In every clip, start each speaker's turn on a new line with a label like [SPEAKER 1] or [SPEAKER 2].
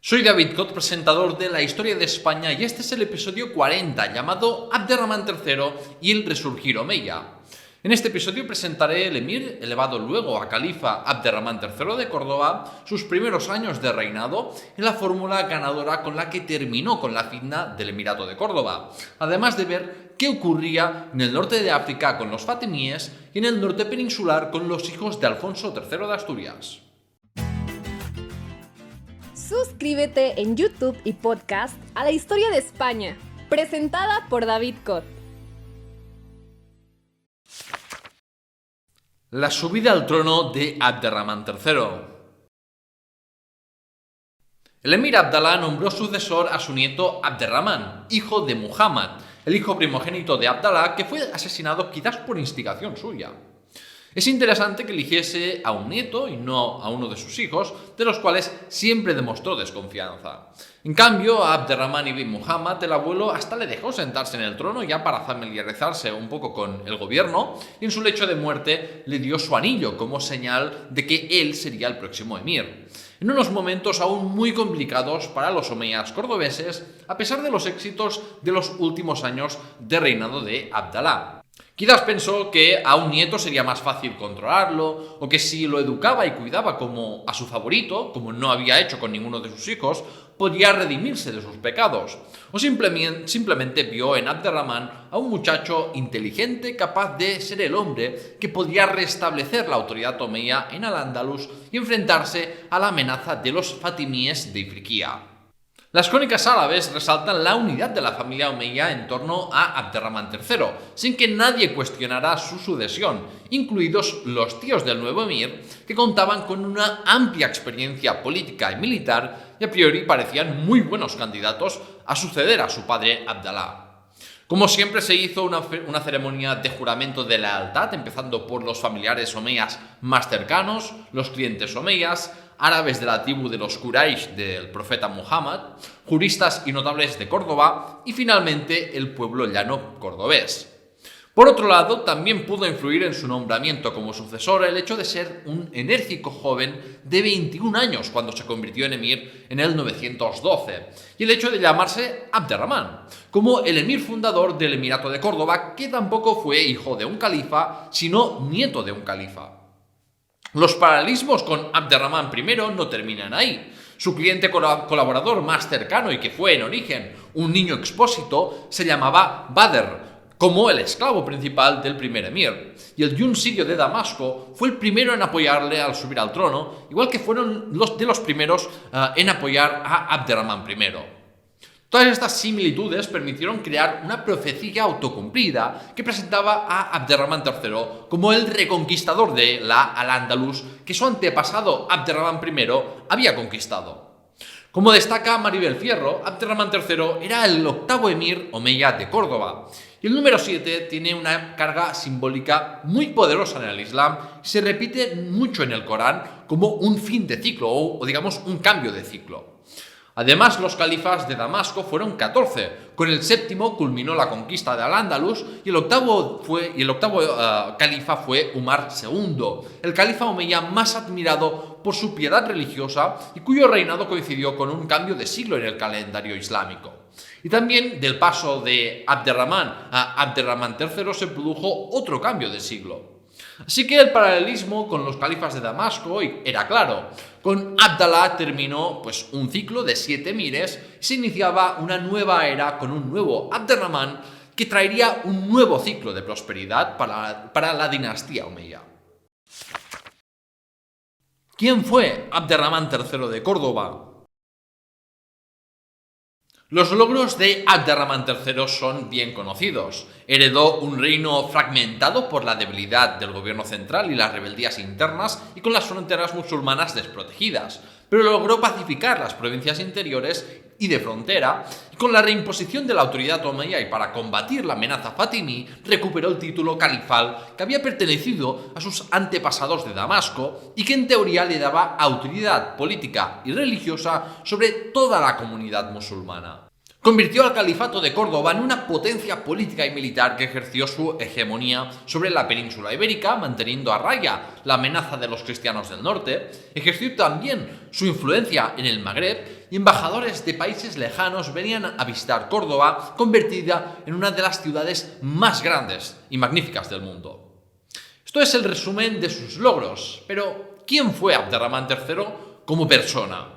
[SPEAKER 1] Soy David Cot, presentador de La Historia de España, y este es el episodio 40, llamado Abderramán III y el Resurgir Omeya. En este episodio presentaré el emir, elevado luego a califa Abderramán III de Córdoba, sus primeros años de reinado y la fórmula ganadora con la que terminó con la fitna del Emirato de Córdoba, además de ver qué ocurría en el norte de África con los fatimíes y en el norte peninsular con los hijos de Alfonso III de Asturias.
[SPEAKER 2] Suscríbete en YouTube y podcast a La Historia de España, presentada por David Cot.
[SPEAKER 1] La subida al trono de Abderramán III. El emir Abdalá nombró sucesor a su nieto Abderramán, hijo de Muhammad, el hijo primogénito de Abdalá, que fue asesinado quizás por instigación suya. Es interesante que eligiese a un nieto y no a uno de sus hijos, de los cuales siempre demostró desconfianza. En cambio, a Abderramán ibn Muhammad, el abuelo, hasta le dejó sentarse en el trono ya para familiarizarse un poco con el gobierno, y en su lecho de muerte le dio su anillo como señal de que él sería el próximo emir. En unos momentos aún muy complicados para los omeyas cordobeses, a pesar de los éxitos de los últimos años de reinado de Abdalá. Quizás pensó que a un nieto sería más fácil controlarlo, o que si lo educaba y cuidaba como a su favorito, como no había hecho con ninguno de sus hijos, podría redimirse de sus pecados. O simplemente vio en Abderramán a un muchacho inteligente capaz de ser el hombre que podía restablecer la autoridad omeya en Al-Ándalus y enfrentarse a la amenaza de los fatimíes de Ifriqiya. Las crónicas árabes resaltan la unidad de la familia omeya en torno a Abderramán III, sin que nadie cuestionara su sucesión, incluidos los tíos del nuevo emir, que contaban con una amplia experiencia política y militar y a priori parecían muy buenos candidatos a suceder a su padre Abdalá. Como siempre, se hizo una ceremonia de juramento de lealtad, empezando por los familiares omeyas más cercanos, los clientes omeyas, árabes de la tribu de los Quraysh del profeta Muhammad, juristas y notables de Córdoba y finalmente el pueblo llano cordobés. Por otro lado, también pudo influir en su nombramiento como sucesor el hecho de ser un enérgico joven de 21 años cuando se convirtió en emir en el 912, y el hecho de llamarse Abderramán, como el emir fundador del Emirato de Córdoba, que tampoco fue hijo de un califa, sino nieto de un califa. Los paralelismos con Abderramán I no terminan ahí. Su cliente colaborador más cercano y que fue en origen un niño expósito se llamaba Badr, como el esclavo principal del primer emir, y el yun sirio de Damasco fue el primero en apoyarle al subir al trono, igual que fueron los primeros en apoyar a Abderramán I. Todas estas similitudes permitieron crear una profecía autocumplida que presentaba a Abderramán III como el reconquistador de la Al-Ándalus que su antepasado Abderramán I había conquistado. Como destaca Maribel Fierro, Abderramán III era el octavo emir omeya de Córdoba, y el número 7 tiene una carga simbólica muy poderosa en el Islam y se repite mucho en el Corán como un fin de ciclo o digamos un cambio de ciclo. Además, los califas de Damasco fueron 14, con el séptimo culminó la conquista de Al-Ándalus y el octavo califa fue Umar II, el califa omeya más admirado por su piedad religiosa y cuyo reinado coincidió con un cambio de siglo en el calendario islámico. Y también del paso de Abderramán a Abderramán III se produjo otro cambio de siglo. Así que el paralelismo con los califas de Damasco era claro. Con Abdalá terminó un ciclo de 7 emires y se iniciaba una nueva era con un nuevo Abderramán que traería un nuevo ciclo de prosperidad para la dinastía omeya. ¿Quién fue Abderramán III de Córdoba? Los logros de Abderramán III son bien conocidos. Heredó un reino fragmentado por la debilidad del gobierno central y las rebeldías internas y con las fronteras musulmanas desprotegidas, pero logró pacificar las provincias interiores y de frontera, y con la reimposición de la autoridad omeya y para combatir la amenaza fatimí, recuperó el título califal que había pertenecido a sus antepasados de Damasco y que en teoría le daba autoridad política y religiosa sobre toda la comunidad musulmana. Convirtió al califato de Córdoba en una potencia política y militar que ejerció su hegemonía sobre la península ibérica, manteniendo a raya la amenaza de los cristianos del norte. Ejerció también su influencia en el Magreb y embajadores de países lejanos venían a visitar Córdoba, convertida en una de las ciudades más grandes y magníficas del mundo. Esto es el resumen de sus logros, pero ¿quién fue Abderramán III como persona?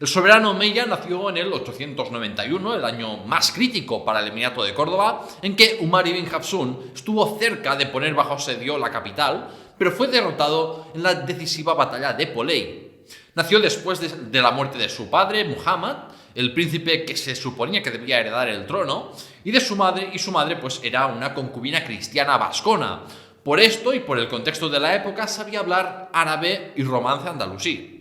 [SPEAKER 1] El soberano omeya nació en el 891, el año más crítico para el Emirato de Córdoba, en que Umar ibn Hafsun estuvo cerca de poner bajo asedio la capital, pero fue derrotado en la decisiva batalla de Polei. Nació después de la muerte de su padre, Muhammad, el príncipe que se suponía que debía heredar el trono, y de su madre, pues era una concubina cristiana vascona. Por esto y por el contexto de la época sabía hablar árabe y romance andalusí.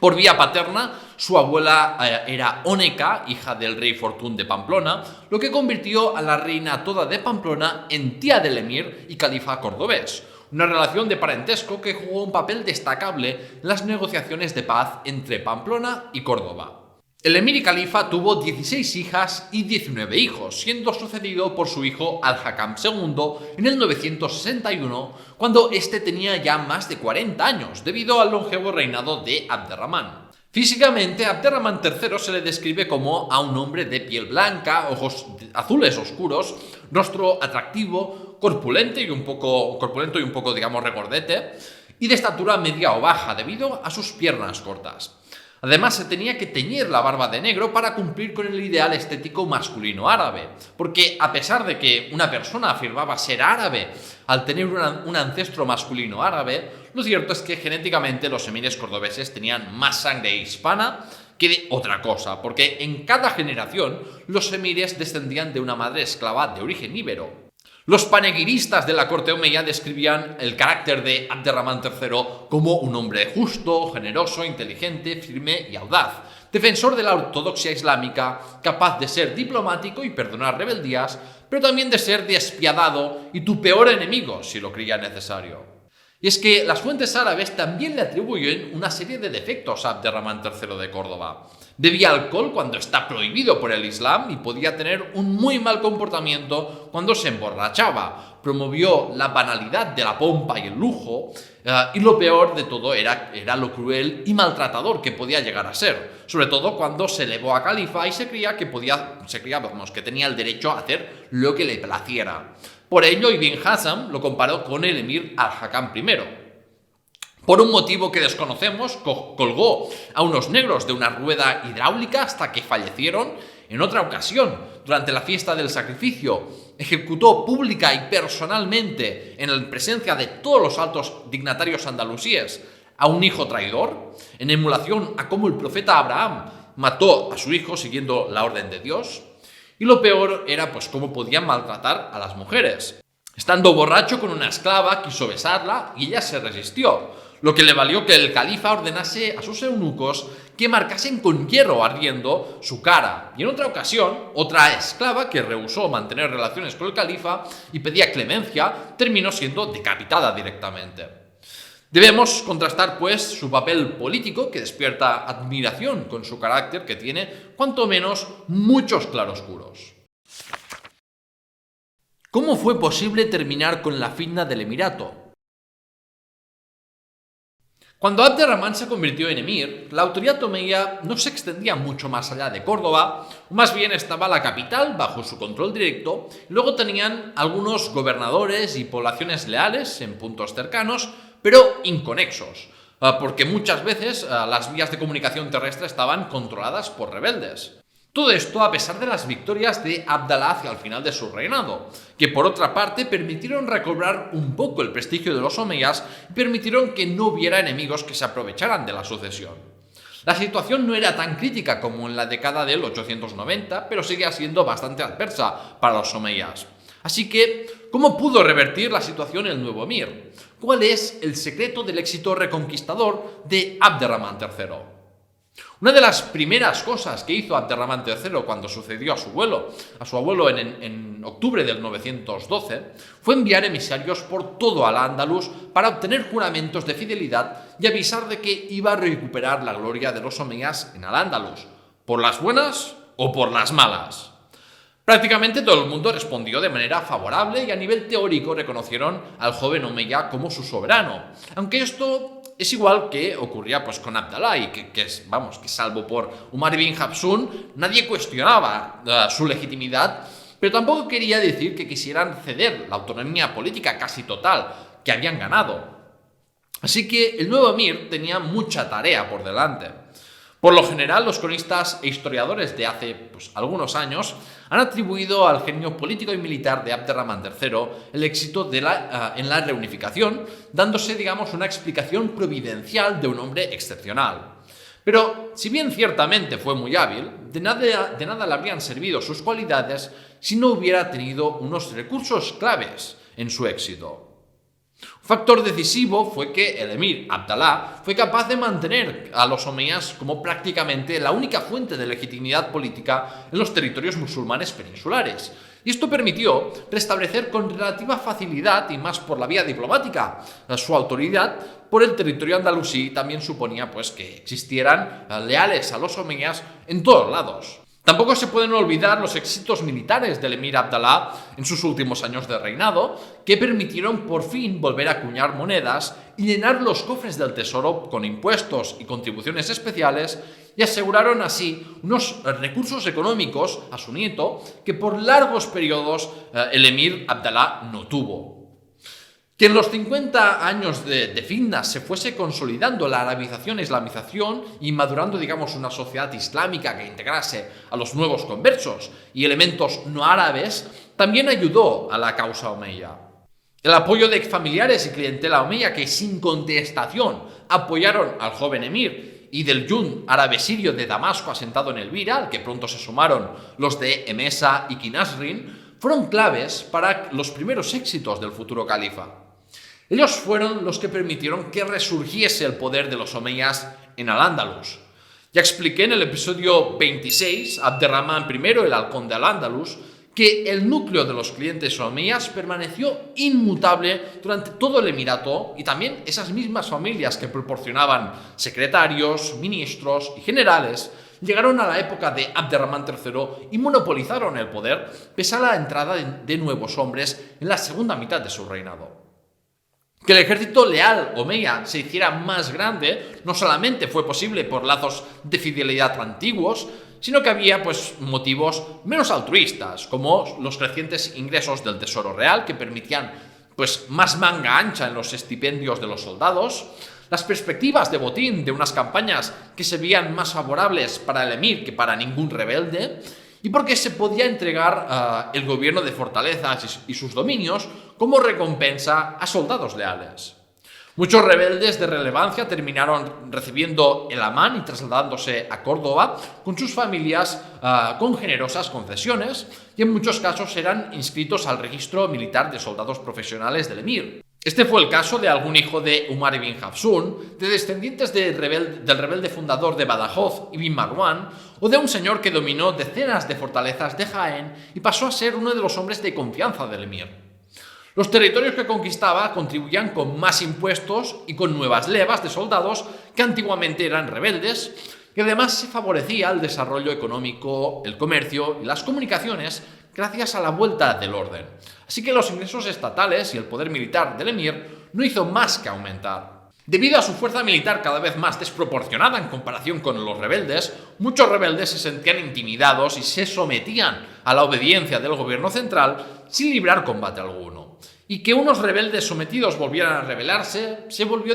[SPEAKER 1] Por vía paterna, su abuela era Óneca, hija del rey Fortún de Pamplona, lo que convirtió a la reina toda de Pamplona en tía del emir y califa cordobés, una relación de parentesco que jugó un papel destacable en las negociaciones de paz entre Pamplona y Córdoba. El emir y califa tuvo 16 hijas y 19 hijos, siendo sucedido por su hijo Al-Hakam II en el 961, cuando éste tenía ya más de 40 años, debido al longevo reinado de Abderramán. Físicamente, a Abderramán III se le describe como a un hombre de piel blanca, ojos azules oscuros, rostro atractivo, corpulento y un poco, digamos, regordete, y de estatura media o baja, debido a sus piernas cortas. Además, se tenía que teñir la barba de negro para cumplir con el ideal estético masculino árabe, porque a pesar de que una persona afirmaba ser árabe al tener un ancestro masculino árabe, lo cierto es que genéticamente los emires cordobeses tenían más sangre hispana que de otra cosa, porque en cada generación los emires descendían de una madre esclava de origen íbero. Los panegiristas de la corte omeya describían el carácter de Abderramán III como un hombre justo, generoso, inteligente, firme y audaz, defensor de la ortodoxia islámica, capaz de ser diplomático y perdonar rebeldías, pero también de ser despiadado y tu peor enemigo si lo creía necesario. Y es que las fuentes árabes también le atribuyen una serie de defectos a Abderramán III de Córdoba. Bebía alcohol cuando está prohibido por el Islam y podía tener un muy mal comportamiento cuando se emborrachaba. Promovió la banalidad de la pompa y el lujo, y lo peor de todo era lo cruel y maltratador que podía llegar a ser, sobre todo cuando se elevó a califa y se creía que tenía el derecho a hacer lo que le placiera. Por ello, Ibn Hazm lo comparó con el emir Al-Hakam I. Por un motivo que desconocemos, colgó a unos negros de una rueda hidráulica hasta que fallecieron. En otra ocasión, durante la fiesta del sacrificio, ejecutó pública y personalmente, en presencia de todos los altos dignatarios andalusíes, a un hijo traidor, en emulación a cómo el profeta Abraham mató a su hijo siguiendo la orden de Dios. Y lo peor era pues cómo podían maltratar a las mujeres. Estando borracho con una esclava, quiso besarla y ella se resistió, lo que le valió que el califa ordenase a sus eunucos que marcasen con hierro ardiendo su cara. Y en otra ocasión, otra esclava que rehusó mantener relaciones con el califa y pedía clemencia, terminó siendo decapitada directamente. Debemos contrastar, pues, su papel político, que despierta admiración, con su carácter, que tiene, cuanto menos, muchos claroscuros. ¿Cómo fue posible terminar con la fitna del emirato? Cuando Abderramán se convirtió en emir, la autoridad omeya no se extendía mucho más allá de Córdoba, o más bien estaba la capital bajo su control directo, y luego tenían algunos gobernadores y poblaciones leales en puntos cercanos, pero inconexos, porque muchas veces las vías de comunicación terrestre estaban controladas por rebeldes. Todo esto a pesar de las victorias de Abdalá hacia el final de su reinado, que por otra parte permitieron recobrar un poco el prestigio de los omeyas y permitieron que no hubiera enemigos que se aprovecharan de la sucesión. La situación no era tan crítica como en la década del 890, pero seguía siendo bastante adversa para los omeyas. Así que, ¿cómo pudo revertir la situación el nuevo emir? ¿Cuál es el secreto del éxito reconquistador de Abderramán III? Una de las primeras cosas que hizo Abderramán III cuando sucedió a su abuelo en octubre del 912, fue enviar emisarios por todo Al-Ándalus para obtener juramentos de fidelidad y avisar de que iba a recuperar la gloria de los omeyas en Al-Ándalus, por las buenas o por las malas. Prácticamente todo el mundo respondió de manera favorable y a nivel teórico reconocieron al joven omeya como su soberano, aunque esto es igual que ocurría pues con Abdalá y que salvo por Umar bin Hafsun nadie cuestionaba su legitimidad, pero tampoco quería decir que quisieran ceder la autonomía política casi total que habían ganado. Así que el nuevo emir tenía mucha tarea por delante. Por lo general, los cronistas e historiadores de hace algunos años han atribuido al genio político y militar de Abderramán III el éxito en la reunificación, dándose, una explicación providencial de un hombre excepcional. Pero, si bien ciertamente fue muy hábil, de nada le habrían servido sus cualidades si no hubiera tenido unos recursos claves en su éxito. Un factor decisivo fue que el emir Abdalá fue capaz de mantener a los omeyas como prácticamente la única fuente de legitimidad política en los territorios musulmanes peninsulares. Y esto permitió restablecer con relativa facilidad y más por la vía diplomática su autoridad por el territorio andalusí. También suponía que existieran leales a los omeyas en todos lados. Tampoco se pueden olvidar los éxitos militares del emir Abdalá en sus últimos años de reinado, que permitieron por fin volver a acuñar monedas y llenar los cofres del tesoro con impuestos y contribuciones especiales, y aseguraron así unos recursos económicos a su nieto que por largos periodos el emir Abdalá no tuvo. Que en los 50 años de fitna se fuese consolidando la arabización e islamización y madurando, una sociedad islámica que integrase a los nuevos conversos y elementos no árabes, también ayudó a la causa omeya. El apoyo de familiares y clientela omeya que sin contestación apoyaron al joven emir y del yun árabe sirio de Damasco asentado en Elvira, al que pronto se sumaron los de Emesa y Kinasrin, fueron claves para los primeros éxitos del futuro califa. Ellos fueron los que permitieron que resurgiese el poder de los omeyas en Al-Ándalus. Ya expliqué en el episodio 26, Abderramán I, el halcón de Al-Ándalus, que el núcleo de los clientes omeyas permaneció inmutable durante todo el emirato, y también esas mismas familias que proporcionaban secretarios, ministros y generales llegaron a la época de Abderramán III y monopolizaron el poder pese a la entrada de nuevos hombres en la segunda mitad de su reinado. Que el ejército leal omeya se hiciera más grande no solamente fue posible por lazos de fidelidad antiguos, sino que había motivos menos altruistas, como los crecientes ingresos del tesoro real que permitían más manga ancha en los estipendios de los soldados, las perspectivas de botín de unas campañas que se veían más favorables para el emir que para ningún rebelde, y porque se podía entregar el gobierno de fortalezas y sus dominios como recompensa a soldados leales. Muchos rebeldes de relevancia terminaron recibiendo el amán y trasladándose a Córdoba con sus familias con generosas concesiones, y en muchos casos eran inscritos al registro militar de soldados profesionales del emir. Este fue el caso de algún hijo de Umar ibn Hafsun, de descendientes del rebelde fundador de Badajoz, Ibn Marwan, o de un señor que dominó decenas de fortalezas de Jaén y pasó a ser uno de los hombres de confianza del emir. Los territorios que conquistaba contribuían con más impuestos y con nuevas levas de soldados que antiguamente eran rebeldes, y además se favorecía el desarrollo económico, el comercio y las comunicaciones gracias a la vuelta del orden. Así que los ingresos estatales y el poder militar del emir no hizo más que aumentar. Debido a su fuerza militar cada vez más desproporcionada en comparación con los rebeldes, muchos rebeldes se sentían intimidados y se sometían a la obediencia del gobierno central sin librar combate alguno. Y que unos rebeldes sometidos volvieran a rebelarse se volvió,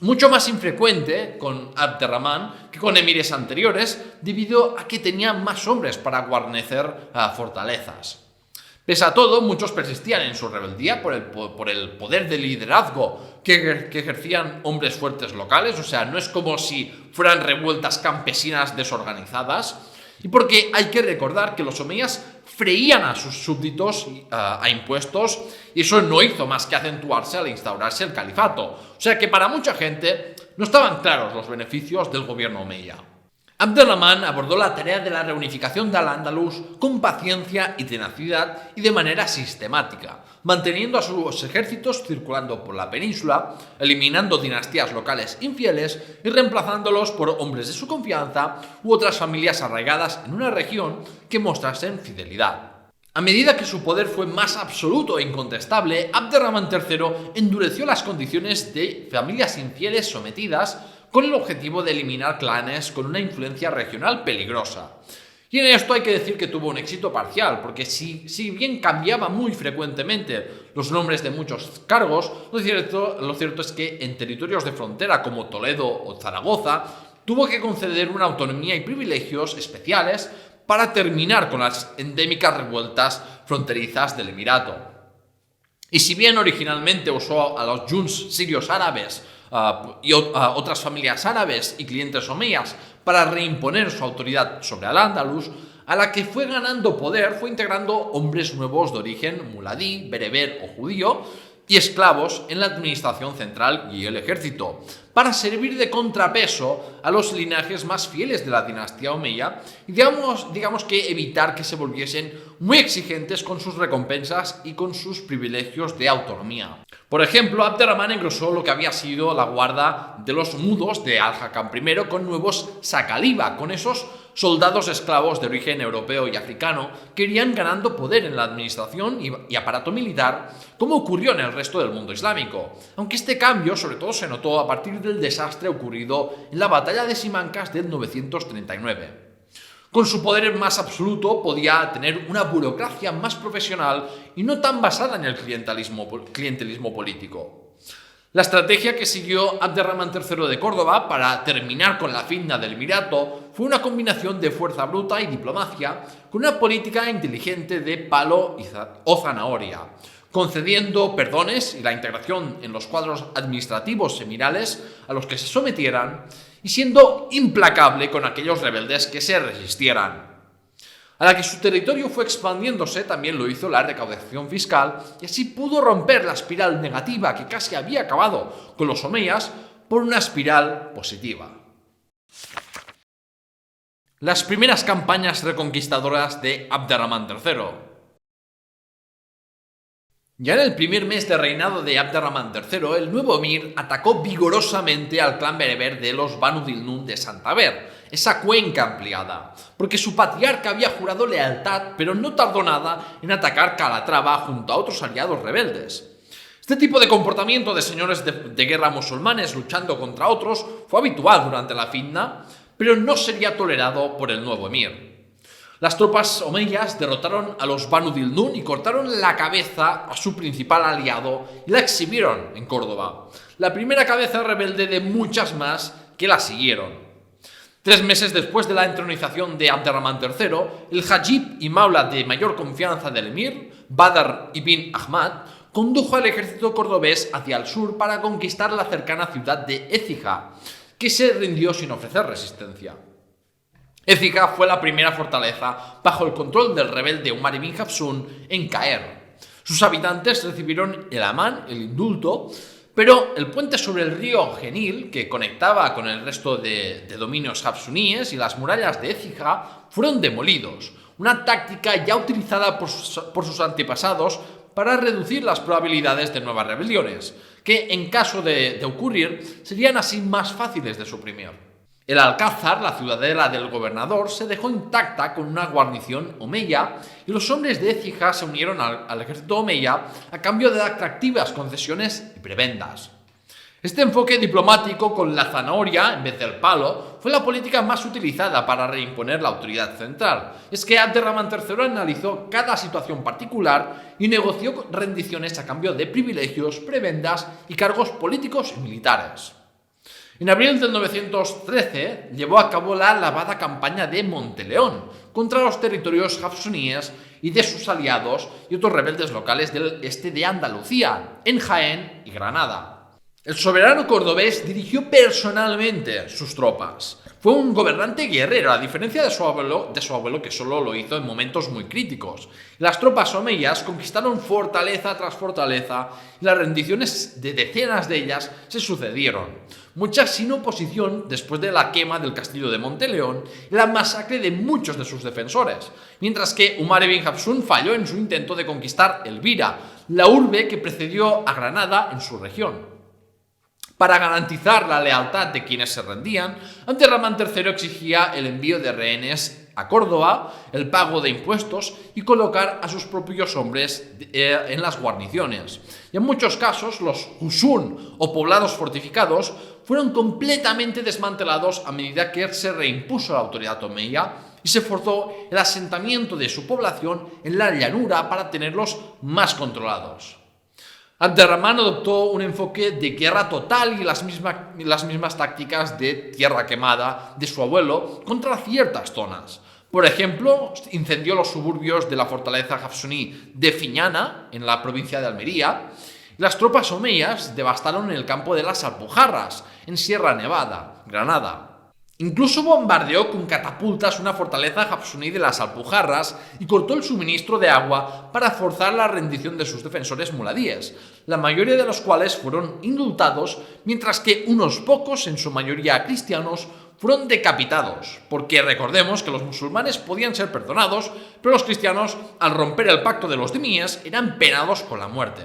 [SPEAKER 1] mucho más infrecuente con Abderramán que con emires anteriores, debido a que tenían más hombres para guarnecer fortalezas. Pese a todo, muchos persistían en su rebeldía por el poder de liderazgo que ejercían hombres fuertes locales, o sea, no es como si fueran revueltas campesinas desorganizadas, y porque hay que recordar que los omeyas freían a sus súbditos a impuestos, y eso no hizo más que acentuarse al instaurarse el califato. O sea que para mucha gente no estaban claros los beneficios del gobierno omeya. Abderramán abordó la tarea de la reunificación de Al-Ándalus con paciencia y tenacidad y de manera sistemática, manteniendo a sus ejércitos circulando por la península, eliminando dinastías locales infieles y reemplazándolos por hombres de su confianza u otras familias arraigadas en una región que mostrasen fidelidad. A medida que su poder fue más absoluto e incontestable, Abderramán III endureció las condiciones de familias infieles sometidas con el objetivo de eliminar clanes con una influencia regional peligrosa. Y en esto hay que decir que tuvo un éxito parcial, porque si bien cambiaba muy frecuentemente los nombres de muchos cargos, lo cierto es que en territorios de frontera como Toledo o Zaragoza, tuvo que conceder una autonomía y privilegios especiales para terminar con las endémicas revueltas fronterizas del Emirato. Y si bien originalmente usó a los Yuns sirios árabes y otras familias árabes y clientes omeyas para reimponer su autoridad sobre Al-Ándalus, a la que fue ganando poder fue integrando hombres nuevos de origen muladí, bereber o judío y esclavos en la administración central y el ejército, para servir de contrapeso a los linajes más fieles de la dinastía omeya y digamos que evitar que se volviesen muy exigentes con sus recompensas y con sus privilegios de autonomía. Por ejemplo, Abderramán engrosó lo que había sido la guarda de los mudos de Al-Hakam I con nuevos sakaliba, con esos soldados esclavos de origen europeo y africano que irían ganando poder en la administración y aparato militar, como ocurrió en el resto del mundo islámico, aunque este cambio sobre todo se notó a partir del desastre ocurrido en la batalla de Simancas del 939. Con su poder más absoluto podía tener una burocracia más profesional y no tan basada en el clientelismo político. La estrategia que siguió Abderramán III de Córdoba para terminar con la fitna del Emirato fue una combinación de fuerza bruta y diplomacia con una política inteligente de palo o zanahoria, concediendo perdones y la integración en los cuadros administrativos emirales a los que se sometieran y siendo implacable con aquellos rebeldes que se resistieran. A la que su territorio fue expandiéndose, también lo hizo la recaudación fiscal y así pudo romper la espiral negativa que casi había acabado con los omeyas por una espiral positiva. Las primeras campañas reconquistadoras de Abderramán III. Ya en el primer mes de reinado de Abderramán III, el nuevo emir atacó vigorosamente al clan bereber de los Banu Dilnun de Santander, esa cuenca ampliada, porque su patriarca había jurado lealtad, pero no tardó nada en atacar Calatrava junto a otros aliados rebeldes. Este tipo de comportamiento de señores de guerra musulmanes luchando contra otros fue habitual durante la fitna, pero no sería tolerado por el nuevo emir. Las tropas omeyas derrotaron a los Banu Dilnun y cortaron la cabeza a su principal aliado y la exhibieron en Córdoba, la primera cabeza rebelde de muchas más que la siguieron. 3 meses después de la entronización de Abderramán III, el Hajib y maula de mayor confianza del emir, Badr ibn Ahmad, condujo al ejército cordobés hacia el sur para conquistar la cercana ciudad de Écija, que se rindió sin ofrecer resistencia. Écija fue la primera fortaleza bajo el control del rebelde Umar ibn Hafsun en caer. Sus habitantes recibieron el amán, el indulto, pero el puente sobre el río Genil, que conectaba con el resto de dominios hafsuníes, y las murallas de Écija fueron demolidos, una táctica ya utilizada por sus antepasados para reducir las probabilidades de nuevas rebeliones, que en caso de ocurrir serían así más fáciles de suprimir. El Alcázar, la ciudadela del gobernador, se dejó intacta con una guarnición omeya y los hombres de Écija se unieron al ejército omeya a cambio de atractivas concesiones y prebendas. Este enfoque diplomático con la zanahoria en vez del palo fue la política más utilizada para reimponer la autoridad central. Es que Abderramán III analizó cada situación particular y negoció rendiciones a cambio de privilegios, prebendas y cargos políticos y militares. En abril del 913 llevó a cabo la alabada campaña de Monteleón contra los territorios hafsuníes y de sus aliados y otros rebeldes locales del este de Andalucía, en Jaén y Granada. El soberano cordobés dirigió personalmente sus tropas. Fue un gobernante guerrero, a diferencia de su abuelo que solo lo hizo en momentos muy críticos. Las tropas omeyas conquistaron fortaleza tras fortaleza y las rendiciones de decenas de ellas se sucedieron, muchas sin oposición después de la quema del castillo de Monteleón y la masacre de muchos de sus defensores, mientras que Umar ibn Hafsun falló en su intento de conquistar Elvira, la urbe que precedió a Granada en su región. Para garantizar la lealtad de quienes se rendían, Abderramán III exigía el envío de rehenes a Córdoba, el pago de impuestos y colocar a sus propios hombres en las guarniciones. Y en muchos casos los husun o poblados fortificados fueron completamente desmantelados a medida que se reimpuso la autoridad omeya y se forzó el asentamiento de su población en la llanura para tenerlos más controlados. Abderramán adoptó un enfoque de guerra total y las mismas tácticas de tierra quemada de su abuelo contra ciertas zonas. Por ejemplo, incendió los suburbios de la fortaleza hafsuní de Fiñana, en la provincia de Almería, y las tropas omeyas devastaron el campo de las Alpujarras, en Sierra Nevada, Granada. Incluso bombardeó con catapultas una fortaleza hafsuní de las Alpujarras y cortó el suministro de agua para forzar la rendición de sus defensores muladíes, la mayoría de los cuales fueron indultados, mientras que unos pocos, en su mayoría cristianos, fueron decapitados, porque recordemos que los musulmanes podían ser perdonados, pero los cristianos, al romper el pacto de los demíes, eran penados con la muerte.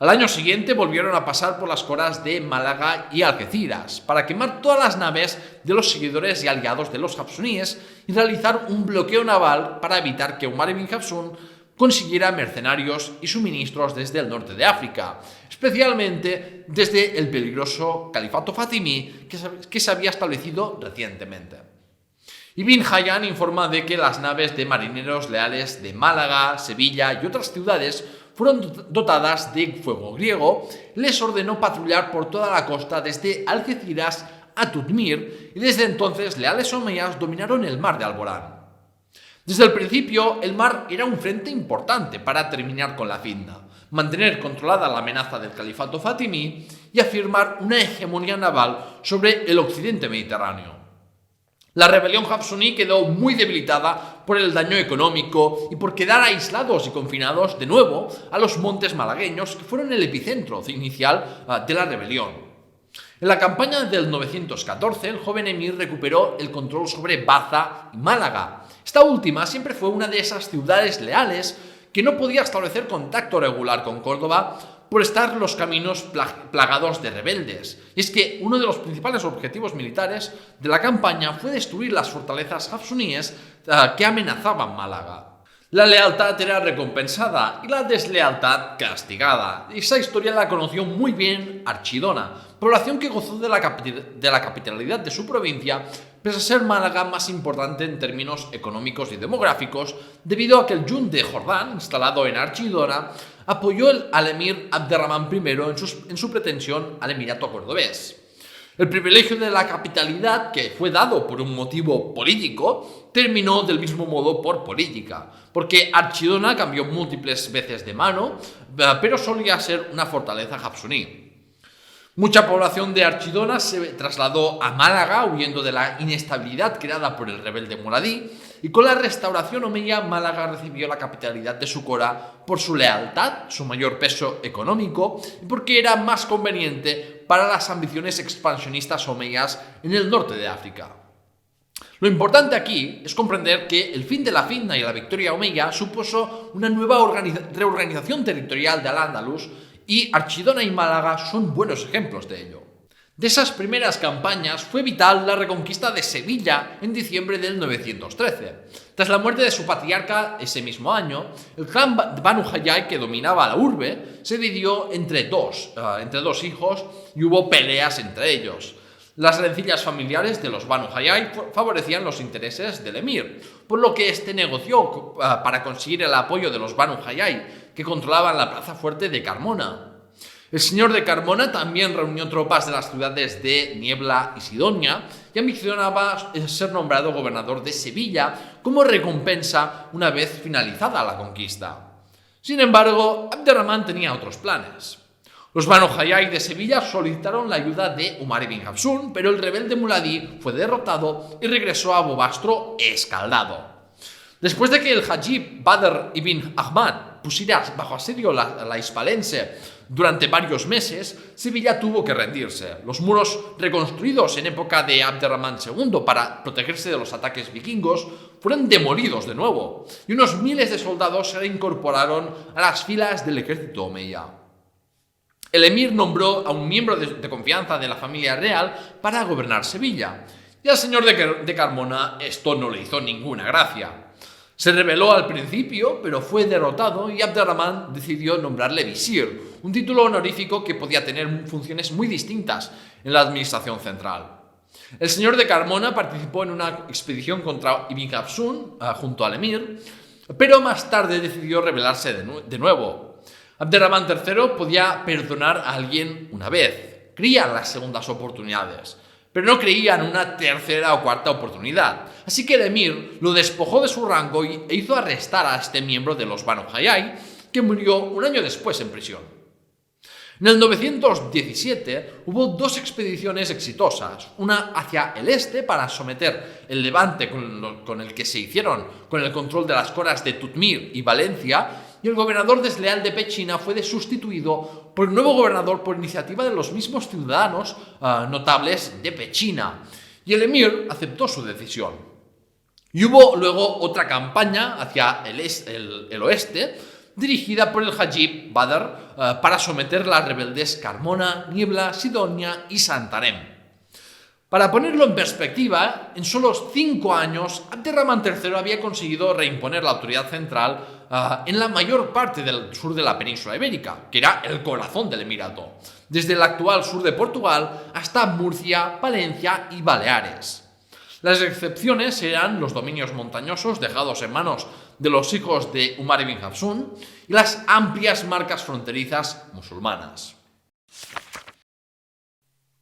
[SPEAKER 1] Al año siguiente volvieron a pasar por las coras de Málaga y Algeciras para quemar todas las naves de los seguidores y aliados de los hafsuníes y realizar un bloqueo naval para evitar que Umar ibn Hafsun consiguiera mercenarios y suministros desde el norte de África, especialmente desde el peligroso califato fatimí que se había establecido recientemente. Ibn Hayyan informa de que las naves de marineros leales de Málaga, Sevilla y otras ciudades fueron dotadas de fuego griego, les ordenó patrullar por toda la costa desde Algeciras a Tutmir y desde entonces leales omeyas dominaron el mar de Alborán. Desde el principio, el mar era un frente importante para terminar con la finda, mantener controlada la amenaza del califato fatimí y afirmar una hegemonía naval sobre el occidente mediterráneo. La rebelión hafsuní quedó muy debilitada por el daño económico y por quedar aislados y confinados de nuevo a los montes malagueños, que fueron el epicentro inicial de la rebelión. En la campaña del 914, el joven emir recuperó el control sobre Baza y Málaga. Esta última siempre fue una de esas ciudades leales que no podía establecer contacto regular con Córdoba por estar los caminos plagados de rebeldes. Y es que uno de los principales objetivos militares de la campaña fue destruir las fortalezas hafsuníes que amenazaban Málaga. La lealtad era recompensada y la deslealtad castigada. Esa historia la conoció muy bien Archidona, población que gozó de la capitalidad de su provincia, pese a ser Málaga más importante en términos económicos y demográficos, debido a que el Yund de Jordán, instalado en Archidona, apoyó al emir Abderramán I en su pretensión al emirato cordobés. El privilegio de la capitalidad, que fue dado por un motivo político, terminó del mismo modo por política, porque Archidona cambió múltiples veces de mano, pero solía ser una fortaleza hafsuní. Mucha población de Archidona se trasladó a Málaga huyendo de la inestabilidad creada por el rebelde muladí, y con la restauración omeya Málaga recibió la capitalidad de su cora por su lealtad, su mayor peso económico y porque era más conveniente para las ambiciones expansionistas omeyas en el norte de África. Lo importante aquí es comprender que el fin de la fitna y la victoria omeya supuso una nueva reorganización territorial de Al-Ándalus, y Archidona y Málaga son buenos ejemplos de ello. De esas primeras campañas fue vital la reconquista de Sevilla en diciembre del 913. Tras la muerte de su patriarca ese mismo año, el clan Banu Hayyai, que dominaba la urbe, se dividió entre dos hijos y hubo peleas entre ellos. Las rencillas familiares de los Banu Hayyai favorecían los intereses del emir, por lo que este negoció para conseguir el apoyo de los Banu Hayyai, que controlaban la plaza fuerte de Carmona. El señor de Carmona también reunió tropas de las ciudades de Niebla y Sidonia y ambicionaba ser nombrado gobernador de Sevilla como recompensa una vez finalizada la conquista. Sin embargo, Abderramán tenía otros planes. Los Banu Hayyai de Sevilla solicitaron la ayuda de Umar ibn Hafsun, pero el rebelde muladí fue derrotado y regresó a Bobastro escaldado. Después de que el Hajib Badr ibn Ahmad pusiera bajo asedio la hispalense durante varios meses, Sevilla tuvo que rendirse. Los muros reconstruidos en época de Abderramán II para protegerse de los ataques vikingos fueron demolidos de nuevo, y unos miles de soldados se reincorporaron a las filas del ejército omeya. El emir nombró a un miembro de confianza de la familia real para gobernar Sevilla, Y al señor de Carmona esto no le hizo ninguna gracia. Se rebeló al principio, pero fue derrotado y Abderramán decidió nombrarle visir, un título honorífico que podía tener funciones muy distintas en la administración central. El señor de Carmona participó en una expedición contra Ibn Hafsun junto al emir, pero más tarde decidió rebelarse de nuevo. Abderramán III podía perdonar a alguien una vez, creía en las segundas oportunidades, pero no creía en una tercera o cuarta oportunidad. Así que el emir lo despojó de su rango e hizo arrestar a este miembro de los Banu Hayy, que murió un año después en prisión. En el 917 hubo dos expediciones exitosas, una hacia el este para someter el Levante con el que se hicieron con el control de las coras de Tutmir y Valencia, y el gobernador desleal de Pechina fue sustituido por el nuevo gobernador por iniciativa de los mismos ciudadanos notables de Pechina, y el emir aceptó su decisión. Y hubo luego otra campaña hacia el oeste, dirigida por el Hajib Badr para someter las rebeldes Carmona, Niebla, Sidonia y Santarém. Para ponerlo en perspectiva, en solo 5 años, Abderramán III había conseguido reimponer la autoridad central en la mayor parte del sur de la península ibérica, que era el corazón del emirato, desde el actual sur de Portugal hasta Murcia, Palencia y Baleares. Las excepciones eran los dominios montañosos dejados en manos de los hijos de Umar ibn Hafsun y las amplias marcas fronterizas musulmanas.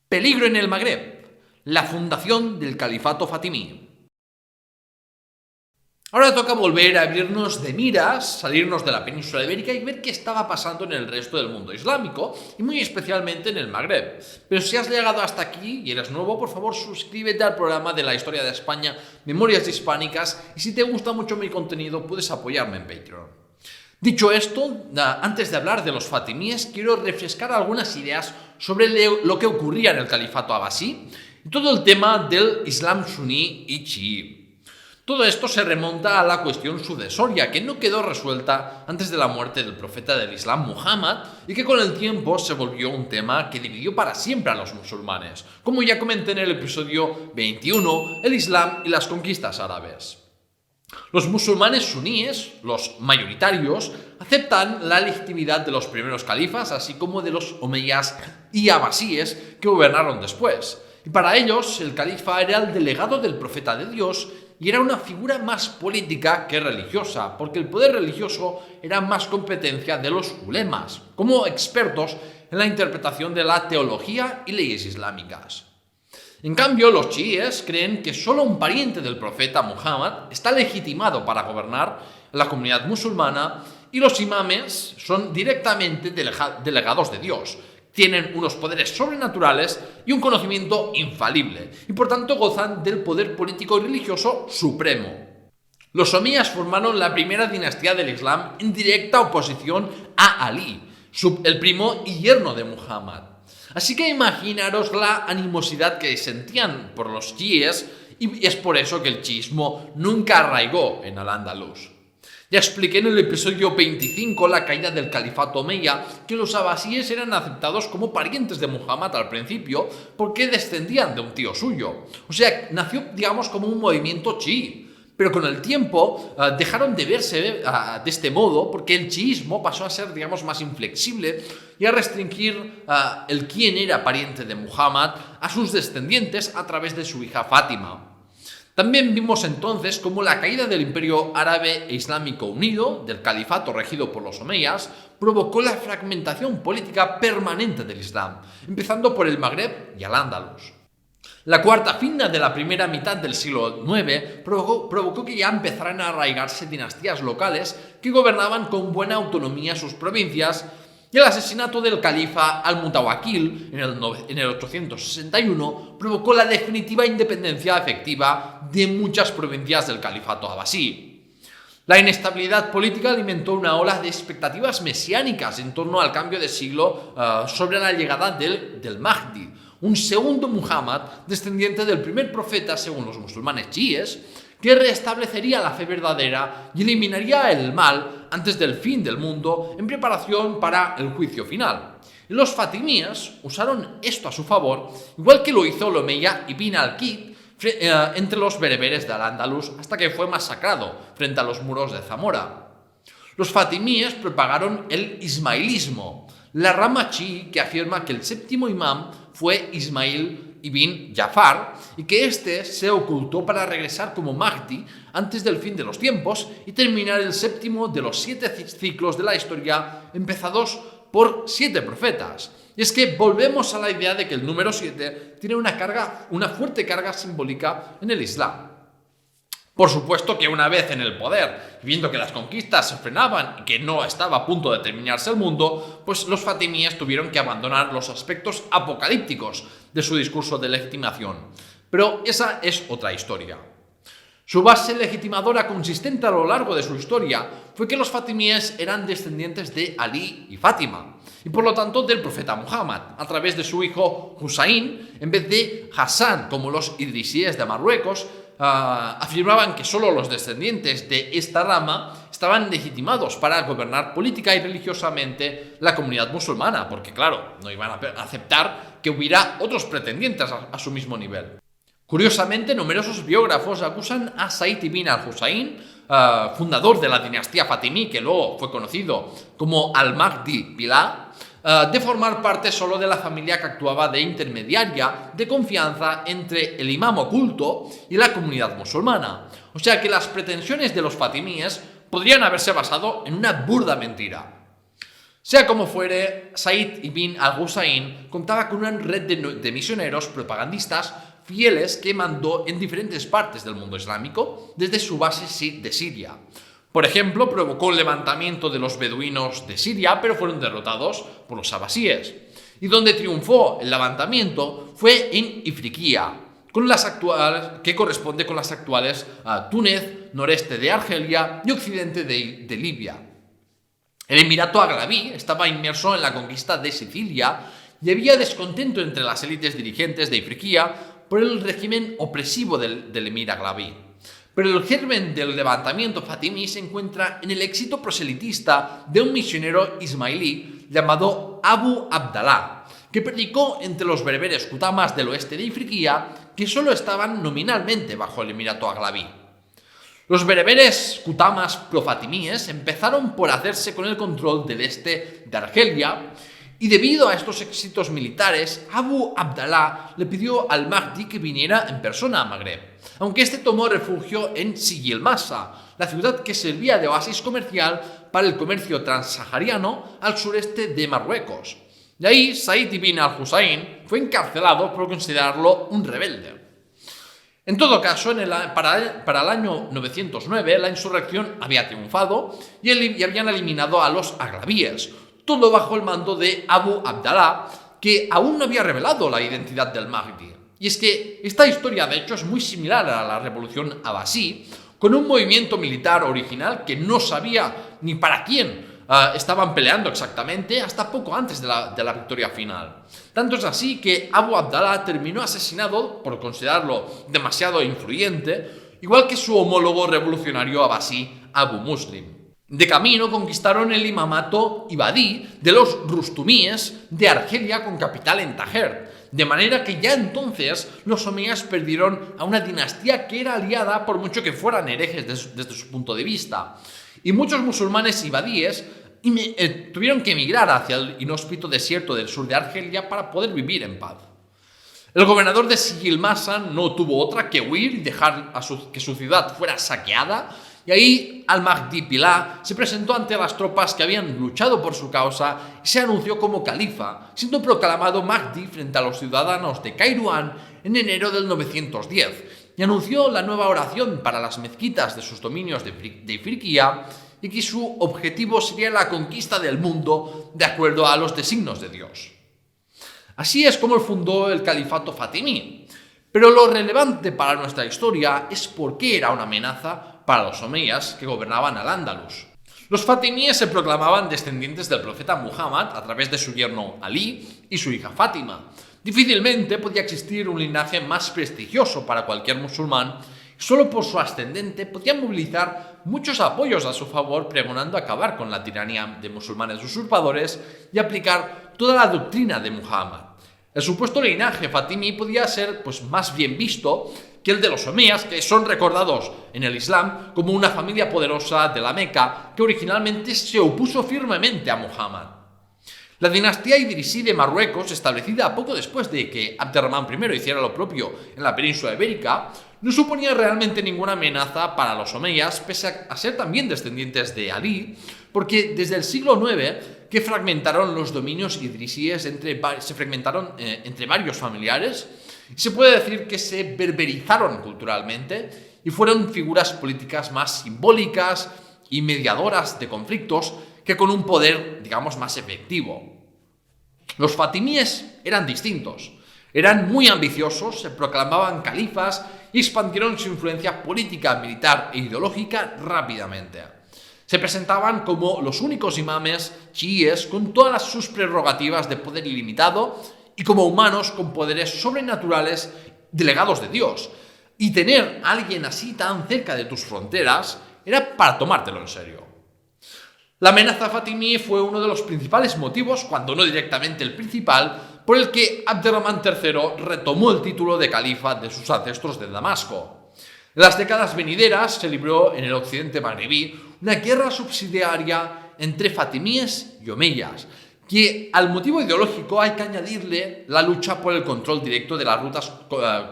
[SPEAKER 1] Peligro en el Magreb. La fundación del califato fatimí. Ahora toca volver a abrirnos de miras, salirnos de la península ibérica y ver qué estaba pasando en el resto del mundo islámico y muy especialmente en el Magreb. Pero si has llegado hasta aquí y eres nuevo, por favor suscríbete al programa de la historia de España, Memorias Hispánicas, y si te gusta mucho mi contenido puedes apoyarme en Patreon. Dicho esto, antes de hablar de los fatimíes, quiero refrescar algunas ideas sobre lo que ocurría en el califato abasí y todo el tema del Islam suní y chií. Todo esto se remonta a la cuestión sucesoria, que no quedó resuelta antes de la muerte del profeta del Islam, Muhammad, y que con el tiempo se volvió un tema que dividió para siempre a los musulmanes, como ya comenté en el episodio 21, el Islam y las conquistas árabes. Los musulmanes suníes, los mayoritarios, aceptan la legitimidad de los primeros califas, así como de los omeyas y abasíes que gobernaron después. Y para ellos, el califa era el delegado del profeta de Dios y era una figura más política que religiosa, porque el poder religioso era más competencia de los ulemas, como expertos en la interpretación de la teología y leyes islámicas. En cambio, los chiíes creen que solo un pariente del profeta Muhammad está legitimado para gobernar la comunidad musulmana y los imames son directamente delegados de Dios. Tienen unos poderes sobrenaturales y un conocimiento infalible, y por tanto gozan del poder político y religioso supremo. Los omeyas formaron la primera dinastía del Islam en directa oposición a Ali, el primo y yerno de Muhammad. Así que imaginaros la animosidad que sentían por los chiíes, y es por eso que el chiismo nunca arraigó en Al-Ándalus. Ya expliqué en el episodio 25, la caída del califato omeya, que los abasíes eran aceptados como parientes de Muhammad al principio porque descendían de un tío suyo. O sea, nació, digamos, como un movimiento chií. Pero con el tiempo dejaron de verse de este modo porque el chiismo pasó a ser, digamos, más inflexible y a restringir el quién era pariente de Muhammad a sus descendientes a través de su hija Fátima. También vimos entonces cómo la caída del Imperio Árabe e Islámico Unido, del califato regido por los omeyas, provocó la fragmentación política permanente del Islam, empezando por el Magreb y Al-Ándalus. La cuarta fitna de la primera mitad del siglo IX provocó que ya empezaran a arraigarse dinastías locales que gobernaban con buena autonomía sus provincias, y el asesinato del califa al-Mutawakkil en el 861 provocó la definitiva independencia efectiva de muchas provincias del califato abasí. La inestabilidad política alimentó una ola de expectativas mesiánicas en torno al cambio de siglo sobre la llegada del Mahdi, un segundo Muhammad, descendiente del primer profeta según los musulmanes chiíes, que restablecería la fe verdadera y eliminaría el mal antes del fin del mundo en preparación para el juicio final. Y los fatimíes usaron esto a su favor, igual que lo hizo el omeya Ibn al-Qid, entre los bereberes de Al-Ándalus hasta que fue masacrado frente a los muros de Zamora. Los fatimíes propagaron el ismailismo, la rama chií que afirma que el séptimo imán fue Ismail ibn Jafar y que éste se ocultó para regresar como Mahdi antes del fin de los tiempos y terminar el séptimo de los 7 ciclos de la historia empezados por 7 profetas. Y es que volvemos a la idea de que el número 7 tiene una fuerte carga simbólica en el Islam. Por supuesto que una vez en el poder, viendo que las conquistas se frenaban y que no estaba a punto de terminarse el mundo, pues los fatimíes tuvieron que abandonar los aspectos apocalípticos de su discurso de legitimación. Pero esa es otra historia. Su base legitimadora consistente a lo largo de su historia fue que los fatimíes eran descendientes de Ali y Fátima, y por lo tanto del profeta Muhammad, a través de su hijo Husayn, en vez de Hassan, como los idrisíes de Marruecos, afirmaban que solo los descendientes de esta rama estaban legitimados para gobernar política y religiosamente la comunidad musulmana, porque claro, no iban a aceptar que hubiera otros pretendientes a su mismo nivel. Curiosamente, numerosos biógrafos acusan a Said ibn al-Husayn, fundador de la dinastía fatimí, que luego fue conocido como al-Mahdi Billah, de formar parte solo de la familia que actuaba de intermediaria de confianza entre el imam oculto y la comunidad musulmana. O sea que las pretensiones de los fatimíes podrían haberse basado en una burda mentira. Sea como fuere, Said ibn al-Husayn contaba con una red de misioneros propagandistas fieles que mandó en diferentes partes del mundo islámico desde su base de Siria. Por ejemplo, provocó el levantamiento de los beduinos de Siria, pero fueron derrotados por los abasíes. Y donde triunfó el levantamiento fue en Ifriqiya, que corresponde con las actuales Túnez, noreste de Argelia y occidente de Libia. El Emirato Aghlabi estaba inmerso en la conquista de Sicilia y había descontento entre las élites dirigentes de Ifriqiya por el régimen opresivo del emir Aghlabi. Pero el germen del levantamiento fatimí se encuentra en el éxito proselitista de un misionero ismailí llamado Abu Abdallah, que predicó entre los bereberes kutamas del oeste de Ifriqiya, que solo estaban nominalmente bajo el Emirato Aghlabi. Los bereberes kutamas profatimíes empezaron por hacerse con el control del este de Argelia, y debido a estos éxitos militares, Abu Abdallah le pidió al Mahdi que viniera en persona a Magreb, aunque este tomó refugio en Sijil Massa, la ciudad que servía de oasis comercial para el comercio transsahariano al sureste de Marruecos. De ahí, Said ibn al-Husayn fue encarcelado por considerarlo un rebelde. En todo caso, para el año 909, la insurrección había triunfado y habían eliminado a los aghlabíes, todo bajo el mando de Abu Abdallah, que aún no había revelado la identidad del Mahdi. Y es que esta historia, de hecho, es muy similar a la revolución abasí, con un movimiento militar original que no sabía ni para quién estaban peleando exactamente hasta poco antes de la victoria final. Tanto es así que Abu Abdallah terminó asesinado por considerarlo demasiado influyente, igual que su homólogo revolucionario abasí, Abu Muslim. De camino conquistaron el imamato ibadí de los rustumíes de Argelia con capital en Tájer, de manera que ya entonces los omeyas perdieron a una dinastía que era aliada por mucho que fueran herejes desde su punto de vista. Y muchos musulmanes ibadíes tuvieron que emigrar hacia el inhóspito desierto del sur de Argelia para poder vivir en paz. El gobernador de Sijil Massa no tuvo otra que huir y dejar que su ciudad fuera saqueada, y ahí al-Mahdi Billah se presentó ante las tropas que habían luchado por su causa y se anunció como califa, siendo proclamado Mahdi frente a los ciudadanos de Kairouan en enero del 910, y anunció la nueva oración para las mezquitas de sus dominios de Ifriqiya y que su objetivo sería la conquista del mundo de acuerdo a los designios de Dios. Así es como fundó el califato fatimí, pero lo relevante para nuestra historia es por qué era una amenaza para los omeyas que gobernaban Al-Ándalus. Los fatimíes se proclamaban descendientes del profeta Muhammad a través de su yerno Ali y su hija Fátima. Difícilmente podía existir un linaje más prestigioso para cualquier musulmán, y solo por su ascendente podían movilizar muchos apoyos a su favor, pregonando acabar con la tiranía de musulmanes usurpadores y aplicar toda la doctrina de Muhammad. El supuesto linaje fatimí podía ser más bien visto que el de los omeyas, que son recordados en el Islam como una familia poderosa de la Meca que originalmente se opuso firmemente a Muhammad. La dinastía idrisí de Marruecos, establecida poco después de que Abderramán I hiciera lo propio en la península ibérica, no suponía realmente ninguna amenaza para los omeyas, pese a ser también descendientes de Alí, porque desde el siglo IX que fragmentaron los dominios idrisíes entre varios familiares, y se puede decir que se berberizaron culturalmente y fueron figuras políticas más simbólicas y mediadoras de conflictos que con un poder, digamos, más efectivo. Los fatimíes eran distintos, eran muy ambiciosos, se proclamaban califas y expandieron su influencia política, militar e ideológica rápidamente. Se presentaban como los únicos imames chiíes con todas sus prerrogativas de poder ilimitado y como humanos con poderes sobrenaturales delegados de Dios. Y tener a alguien así tan cerca de tus fronteras era para tomártelo en serio. La amenaza fatimí fue uno de los principales motivos, cuando no directamente el principal, por el que Abderramán III retomó el título de califa de sus ancestros de Damasco. En las décadas venideras se libró en el occidente magrebí una guerra subsidiaria entre fatimíes y omeyas, que al motivo ideológico hay que añadirle la lucha por el control directo de las rutas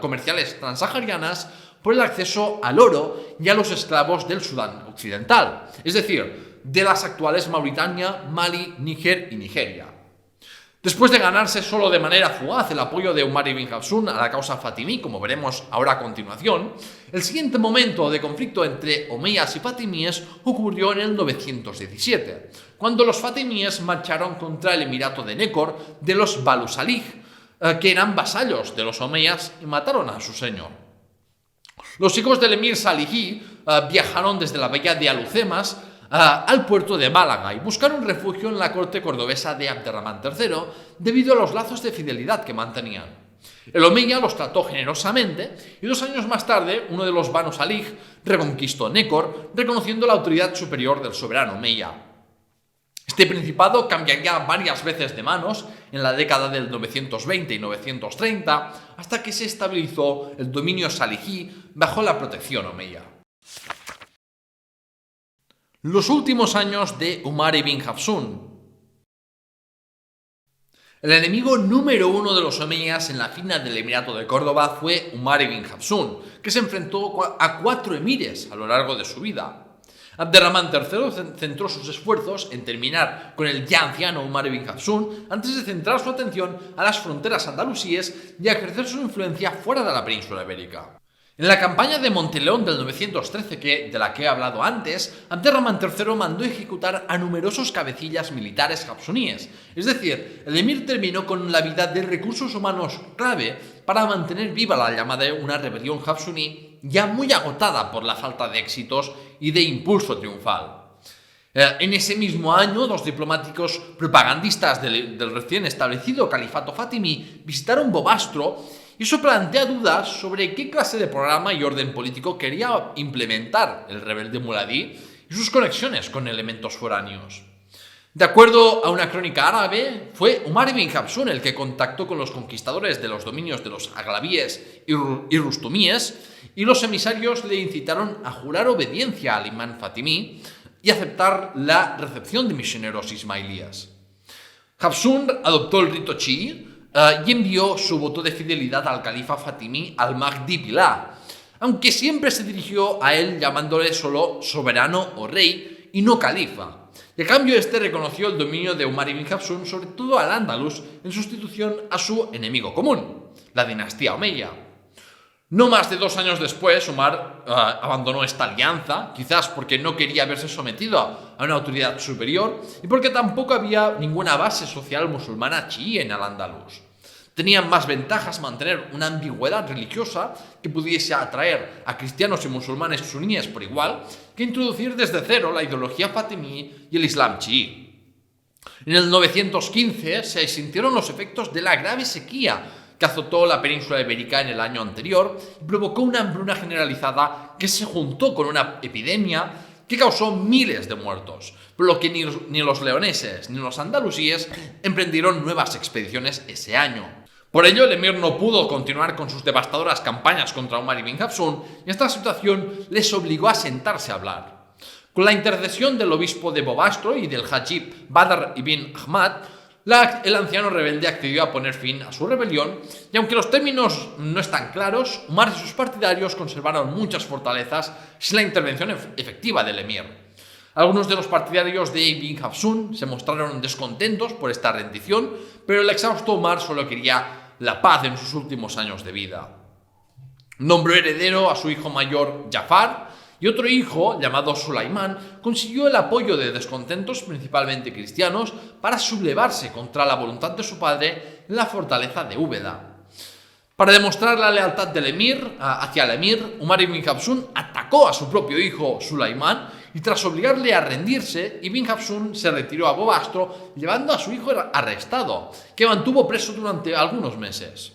[SPEAKER 1] comerciales transsaharianas, por el acceso al oro y a los esclavos del Sudán occidental, es decir, de las actuales Mauritania, Mali, Níger y Nigeria. Después de ganarse solo de manera fugaz el apoyo de Umar ibn Hafsun a la causa fatimí, como veremos ahora a continuación, el siguiente momento de conflicto entre omeyas y fatimíes ocurrió en el 917, cuando los fatimíes marcharon contra el emirato de Nekor de los Banu Salih, que eran vasallos de los omeyas, y mataron a su señor. Los hijos del emir Salihí viajaron desde la bahía de Alucemas al puerto de Málaga y buscaron refugio en la corte cordobesa de Abderramán III debido a los lazos de fidelidad que mantenían. El omeya los trató generosamente y 2 años más tarde uno de los Banu Salih reconquistó Nekor, reconociendo la autoridad superior del soberano omeya. Este principado cambiaría varias veces de manos en la década del 920 y 930 hasta que se estabilizó el dominio salihí bajo la protección omeya. Los últimos años de Umar ibn Hafsun. El enemigo número 1 de los omeyas en la fina del Emirato de Córdoba fue Umar ibn Hafsun, que se enfrentó a 4 emires a lo largo de su vida. Abderramán III centró sus esfuerzos en terminar con el ya anciano Umar ibn Hafsun antes de centrar su atención a las fronteras andalusíes y a ejercer su influencia fuera de la península ibérica. En la campaña de Monteleón del 913, de la que he hablado antes, Abderramán III mandó ejecutar a numerosos cabecillas militares hafsuníes, es decir, el emir terminó con la vida de recursos humanos clave para mantener viva la llamada una rebelión hafsuní ya muy agotada por la falta de éxitos y de impulso triunfal. En ese mismo año, 2 diplomáticos propagandistas del recién establecido califato fatimí visitaron Bobastro, y eso plantea dudas sobre qué clase de programa y orden político quería implementar el rebelde muladí y sus conexiones con elementos foráneos. De acuerdo a una crónica árabe, fue Umar ibn Hafsun el que contactó con los conquistadores de los dominios de los aglavíes y rustumíes, y los emisarios le incitaron a jurar obediencia al imán fatimí y aceptar la recepción de misioneros ismailíes. Hafsun adoptó el rito chií y envió su voto de fidelidad al califa fatimí al-Mahdi Billah, aunque siempre se dirigió a él llamándole solo soberano o rey y no califa. Y a cambio este reconoció el dominio de Umar ibn Hafsun sobre todo al Andalus en sustitución a su enemigo común, la dinastía omeya. No más de 2 años después, Umar abandonó esta alianza, quizás porque no quería verse sometido a una autoridad superior y porque tampoco había ninguna base social musulmana chií en Al-Ándalus. Tenían más ventajas mantener una ambigüedad religiosa que pudiese atraer a cristianos y musulmanes suníes por igual que introducir desde cero la ideología fatimí y el islam chií. En el 915 se sintieron los efectos de la grave sequía que azotó la península ibérica en el año anterior y provocó una hambruna generalizada que se juntó con una epidemia que causó miles de muertos, por lo que ni los leoneses ni los andalusíes emprendieron nuevas expediciones ese año. Por ello, el emir no pudo continuar con sus devastadoras campañas contra Umar ibn Hafsun y esta situación les obligó a sentarse a hablar. Con la intercesión del obispo de Bobastro y del hajib Badr ibn Ahmad, el anciano rebelde accedió a poner fin a su rebelión y aunque los términos no están claros, Umar y sus partidarios conservaron muchas fortalezas sin la intervención efectiva del emir. Algunos de los partidarios de Ibn Hafsun se mostraron descontentos por esta rendición, pero el exhausto Umar solo quería la paz en sus últimos años de vida. Nombró heredero a su hijo mayor Jafar y otro hijo, llamado Sulaimán, consiguió el apoyo de descontentos, principalmente cristianos, para sublevarse contra la voluntad de su padre en la fortaleza de Úbeda. Para demostrar la lealtad del emir hacia el emir, Umar ibn Hafsun atacó a su propio hijo Sulaimán y tras obligarle a rendirse, Ibn Hafsun se retiró a Bobastro llevando a su hijo arrestado, que mantuvo preso durante algunos meses.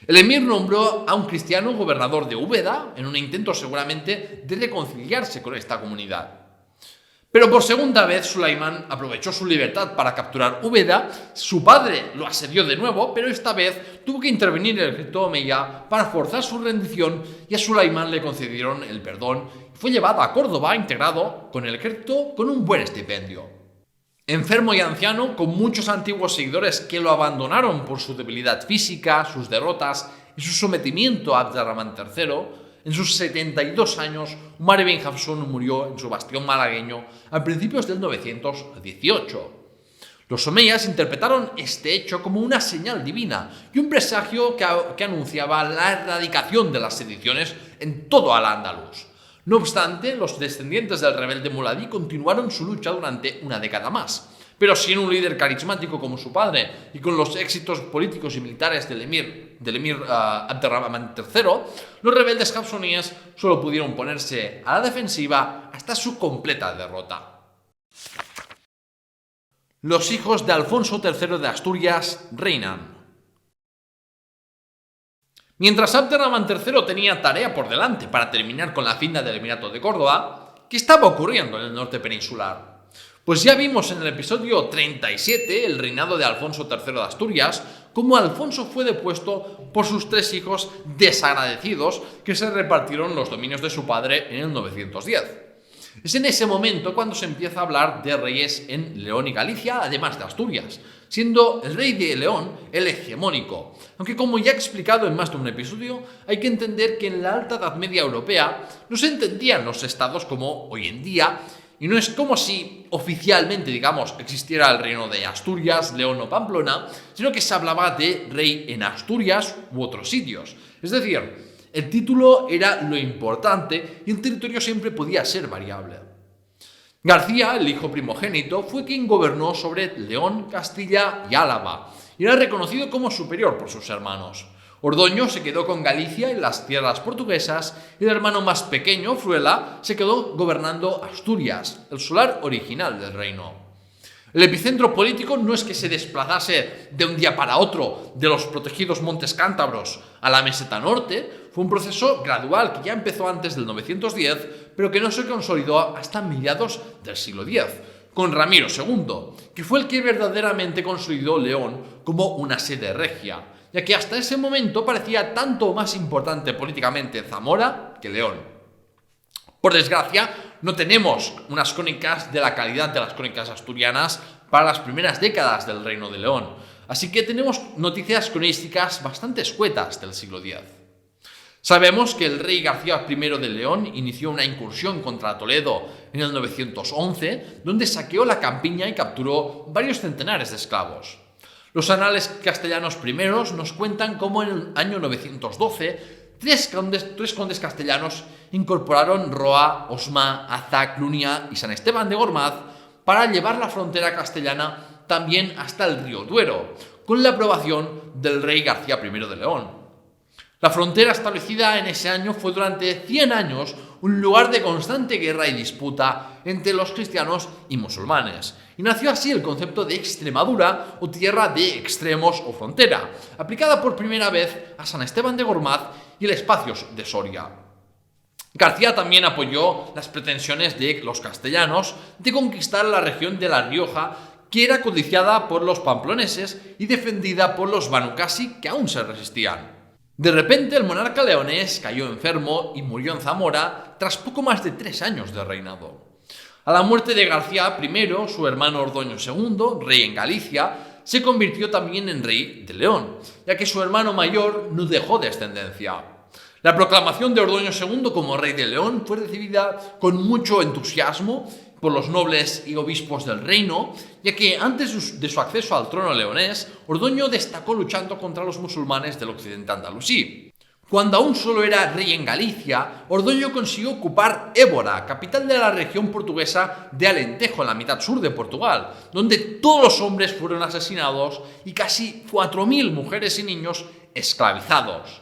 [SPEAKER 1] El emir nombró a un cristiano gobernador de Úbeda en un intento seguramente de reconciliarse con esta comunidad. Pero por segunda vez Sulaimán aprovechó su libertad para capturar Úbeda, su padre lo asedió de nuevo, pero esta vez tuvo que intervenir el ejército omeya para forzar su rendición y a Sulaimán le concedieron el perdón y fue llevado a Córdoba integrado con el ejército con un buen estipendio. Enfermo y anciano, con muchos antiguos seguidores que lo abandonaron por su debilidad física, sus derrotas y su sometimiento a Abderramán III, en sus 72 años, Umar ibn Hafsun murió en su bastión malagueño a principios del 918. Los omeyas interpretaron este hecho como una señal divina y un presagio que anunciaba la erradicación de las sediciones en todo Al-Ándalus. No obstante, los descendientes del rebelde Muladí continuaron su lucha durante una década más. Pero sin un líder carismático como su padre y con los éxitos políticos y militares del emir Abderramán III, los rebeldes hafsuníes solo pudieron ponerse a la defensiva hasta su completa derrota. Los hijos de Alfonso III de Asturias reinan. Mientras Abderramán III tenía tarea por delante para terminar con la finda del Emirato de Córdoba, ¿qué estaba ocurriendo en el norte peninsular? Pues ya vimos en el episodio 37, el reinado de Alfonso III de Asturias, cómo Alfonso fue depuesto por sus tres hijos desagradecidos que se repartieron los dominios de su padre en el 910. Es en ese momento cuando se empieza a hablar de reyes en León y Galicia, además de Asturias, siendo el rey de León el hegemónico. Aunque como ya he explicado en más de un episodio, hay que entender que en la Alta Edad Media europea no se entendían los estados como hoy en día, y no es como si oficialmente, existiera el reino de Asturias, León o Pamplona, sino que se hablaba de rey en Asturias u otros sitios. Es decir, el título era lo importante y el territorio siempre podía ser variable. García, el hijo primogénito, fue quien gobernó sobre León, Castilla y Álava, y era reconocido como superior por sus hermanos. Ordoño se quedó con Galicia y las tierras portuguesas, y el hermano más pequeño, Fruela, se quedó gobernando Asturias, el solar original del reino. El epicentro político no es que se desplazase de un día para otro de los protegidos montes cántabros a la meseta norte, fue un proceso gradual que ya empezó antes del 910, pero que no se consolidó hasta mediados del siglo X, con Ramiro II, que fue el que verdaderamente consolidó León como una sede regia, ya que hasta ese momento parecía tanto más importante políticamente Zamora que León. Por desgracia, no tenemos unas crónicas de la calidad de las crónicas asturianas para las primeras décadas del Reino de León, así que tenemos noticias cronísticas bastante escuetas del siglo X. Sabemos que el rey García I de León inició una incursión contra Toledo en el 911, donde saqueó la campiña y capturó varios centenares de esclavos. Los anales castellanos primeros nos cuentan cómo en el año 912 tres condes castellanos incorporaron Roa, Osma, Aza, Clunia y San Esteban de Gormaz para llevar la frontera castellana también hasta el río Duero, con la aprobación del rey García I de León. La frontera establecida en ese año fue durante 100 años un lugar de constante guerra y disputa entre los cristianos y musulmanes, y nació así el concepto de Extremadura o tierra de extremos o frontera, aplicada por primera vez a San Esteban de Gormaz y el espacio de Soria. García también apoyó las pretensiones de los castellanos de conquistar la región de La Rioja, que era codiciada por los pamploneses y defendida por los Banu Qasi, que aún se resistían. De repente, el monarca leonés cayó enfermo y murió en Zamora tras poco más de 3 años de reinado. A la muerte de García I, su hermano Ordoño II, rey en Galicia, se convirtió también en rey de León, ya que su hermano mayor no dejó descendencia. La proclamación de Ordoño II como rey de León fue recibida con mucho entusiasmo por los nobles y obispos del reino, ya que antes de su acceso al trono leonés, Ordoño destacó luchando contra los musulmanes del occidente andalusí. Cuando aún solo era rey en Galicia, Ordoño consiguió ocupar Évora, capital de la región portuguesa de Alentejo, en la mitad sur de Portugal, donde todos los hombres fueron asesinados y casi 4.000 mujeres y niños esclavizados.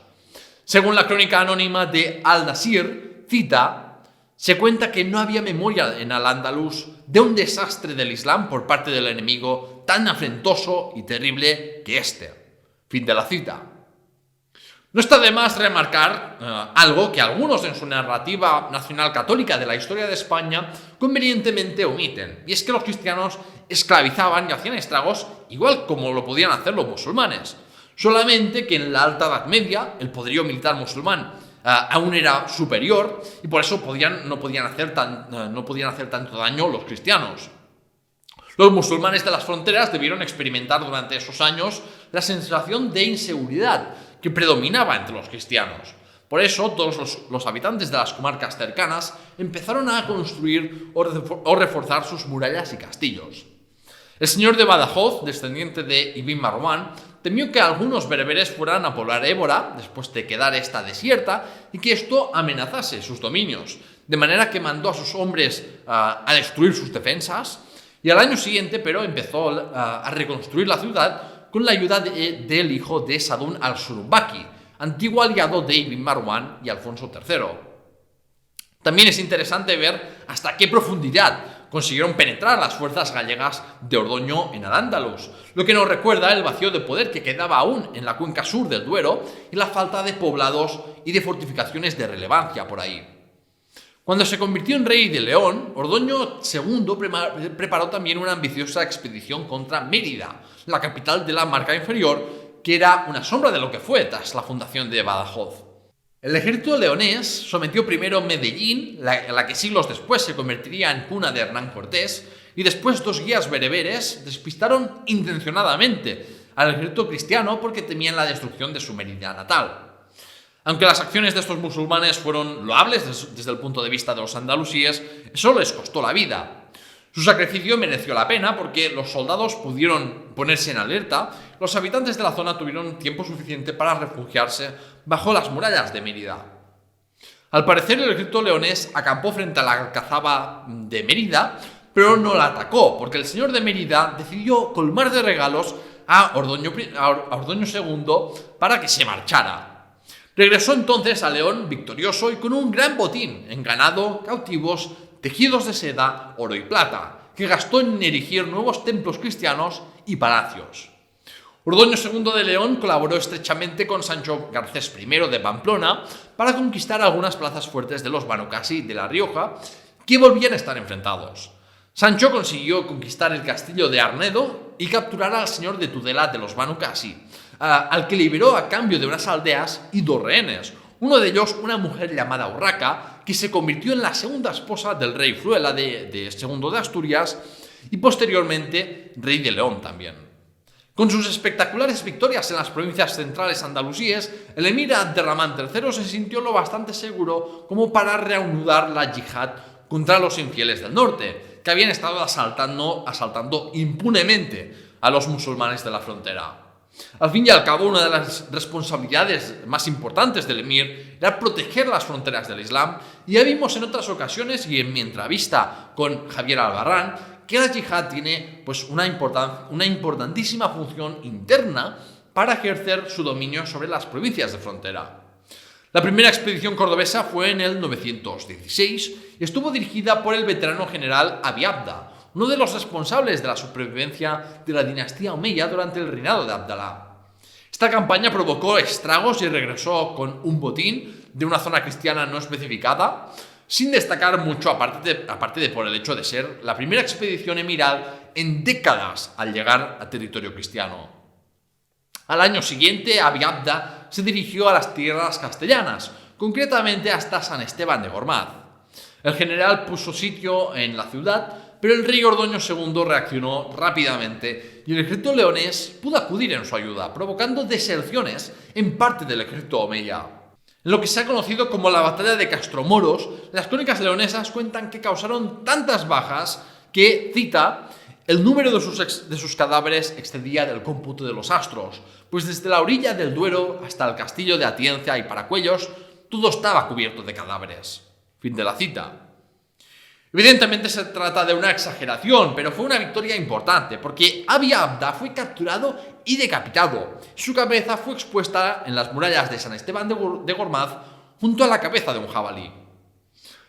[SPEAKER 1] Según la crónica anónima de Al-Nasir, se cuenta que no había memoria en Al-Ándalus de un desastre del Islam por parte del enemigo tan afrentoso y terrible que este. Fin de la cita. No está de más remarcar algo que algunos en su narrativa nacional católica de la historia de España convenientemente omiten, y es que los cristianos esclavizaban y hacían estragos igual como lo podían hacer los musulmanes, solamente que en la Alta Edad Media el poderío militar musulmán aún era superior y por eso no podían hacer tanto daño los cristianos. Los musulmanes de las fronteras debieron experimentar durante esos años la sensación de inseguridad que predominaba entre los cristianos. Por eso, todos los habitantes de las comarcas cercanas empezaron a construir o reforzar sus murallas y castillos. El señor de Badajoz, descendiente de Ibn Marwan, temió que algunos bereberes fueran a poblar Évora después de quedar esta desierta y que esto amenazase sus dominios, de manera que mandó a sus hombres a destruir sus defensas, y al año siguiente, pero, empezó a reconstruir la ciudad con la ayuda del hijo de Sadún al-Surumbaki, antiguo aliado de Ibn Marwan y Alfonso III. También es interesante ver hasta qué profundidad consiguieron penetrar las fuerzas gallegas de Ordoño en Al-Ándalus, lo que nos recuerda el vacío de poder que quedaba aún en la cuenca sur del Duero y la falta de poblados y de fortificaciones de relevancia por ahí. Cuando se convirtió en rey de León, Ordoño II preparó también una ambiciosa expedición contra Mérida, la capital de la Marca Inferior, que era una sombra de lo que fue tras la fundación de Badajoz. El ejército leonés sometió primero Medellín, la que siglos después se convertiría en cuna de Hernán Cortés, y después 2 guías bereberes despistaron intencionadamente al ejército cristiano porque temían la destrucción de su Mérida natal. Aunque las acciones de estos musulmanes fueron loables desde el punto de vista de los andalusíes, eso les costó la vida. Su sacrificio mereció la pena porque los soldados pudieron ponerse en alerta, los habitantes de la zona tuvieron tiempo suficiente para refugiarse bajo las murallas de Mérida. Al parecer, el ejército leonés acampó frente a la alcazaba de Mérida, pero no la atacó, porque el señor de Mérida decidió colmar de regalos a Ordoño II para que se marchara. Regresó entonces a León victorioso y con un gran botín en ganado, cautivos, tejidos de seda, oro y plata, que gastó en erigir nuevos templos cristianos y palacios. Ordoño II de León colaboró estrechamente con Sancho Garcés I de Pamplona para conquistar algunas plazas fuertes de los Banu Qasi de La Rioja, que volvían a estar enfrentados. Sancho consiguió conquistar el castillo de Arnedo y capturar al señor de Tudela de los Banu Qasi, al que liberó a cambio de unas aldeas y 2 rehenes, uno de ellos una mujer llamada Urraca, que se convirtió en la segunda esposa del rey Fruela de II de Asturias y posteriormente rey de León también. Con sus espectaculares victorias en las provincias centrales andalusíes, el emir Abderramán III se sintió lo bastante seguro como para reanudar la yihad contra los infieles del norte, que habían estado asaltando impunemente a los musulmanes de la frontera. Al fin y al cabo, una de las responsabilidades más importantes del emir era proteger las fronteras del Islam, y ya vimos en otras ocasiones y en mi entrevista con Javier Albarrán que la yihad tiene una importantísima función interna para ejercer su dominio sobre las provincias de frontera. La primera expedición cordobesa fue en el 916 y estuvo dirigida por el veterano general Abi Abda, uno de los responsables de la supervivencia de la dinastía omeya durante el reinado de Abdalá. Esta campaña provocó estragos y regresó con un botín de una zona cristiana no especificada. sin destacar mucho aparte de por el hecho de ser la primera expedición emiral en décadas al llegar a territorio cristiano. Al año siguiente, Abi Abda se dirigió a las tierras castellanas, concretamente hasta San Esteban de Gormaz. El general puso sitio en la ciudad, pero el rey Ordoño II reaccionó rápidamente y el ejército leonés pudo acudir en su ayuda, provocando deserciones en parte del ejército omeya. En lo que se ha conocido como la batalla de Castromoros, las crónicas leonesas cuentan que causaron tantas bajas que, cita, el número de sus cadáveres excedía del cómputo de los astros, pues desde la orilla del Duero hasta el castillo de Atienza y Paracuellos, todo estaba cubierto de cadáveres. Fin de la cita. Evidentemente se trata de una exageración, pero fue una victoria importante, porque Abi Abda fue capturado y decapitado. Su cabeza fue expuesta en las murallas de San Esteban de Gormaz junto a la cabeza de un jabalí.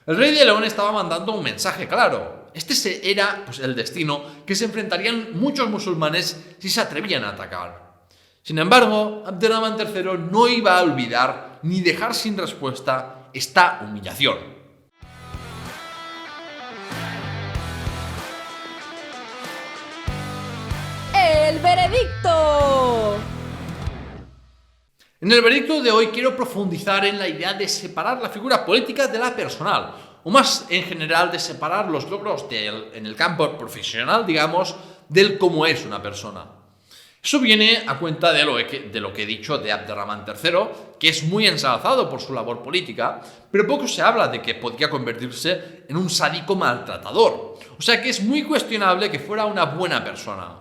[SPEAKER 1] El rey de León estaba mandando un mensaje claro. Este era el destino que se enfrentarían muchos musulmanes si se atrevían a atacar. Sin embargo, Abderramán III no iba a olvidar ni dejar sin respuesta esta humillación.
[SPEAKER 2] ¡El veredicto!
[SPEAKER 1] En el veredicto de hoy quiero profundizar en la idea de separar la figura política de la personal, o más en general de separar los logros en el campo profesional, digamos, del cómo es una persona. Eso viene a cuenta de lo que he dicho de Abderramán III, que es muy ensalzado por su labor política, pero poco se habla de que podría convertirse en un sádico maltratador. O sea que es muy cuestionable que fuera una buena persona.